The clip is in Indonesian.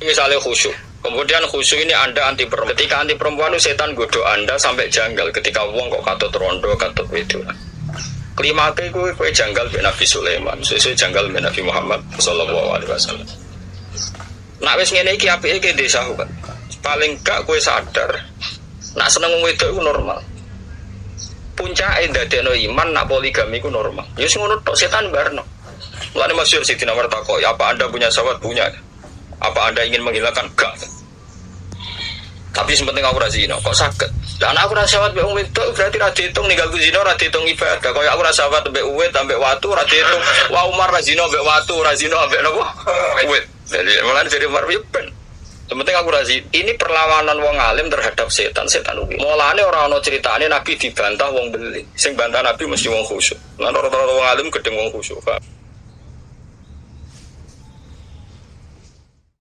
Misalnya khusyuk. Kemudian khusyuk ini Anda anti perempuan. Ketika anti perempuan itu setan godok Anda sampai janggal ketika wong kok katut rondo, katut wedoan. Kelima kue janggal bin Nabi Sulaiman, sesuai janggal bin Nabi Muhammad sallallahu alaihi wasallam. Nak wis ngene iki apike ke desa kan. Paling gak kue sadar. Nak seneng wong wedok iku normal. Puncake ndadekno iman nak poligami iku normal. Ya sing ngono tok setan barno. Mulane masyhur Sidina Umar takok, apa Anda punya sahabat? Punya. Apa Anda ingin menghilangkan? Gak. Tapi sementing aku ra zina, kok saged. Lah anak aku ra sahabat mbek wong wedok berarti ra diitung ninggalku zina, ra diitung ibadah. Kaya aku ra sahabat mbek uwit ambek watu, ra diitung. Wa Umar ra zina mbek watu, ra zina ambek napa? Uwit. Jadi mulane dari Umar yo ben. Sementing aku ra zina. Ini perlawanan wong alim terhadap setan ugi. Mulane ora ana critane Nabi dibantah wong beli. Sing bantah Nabi mesti wong khusyuk. Lan ora-ora wong alim gedeng wong khusyuk.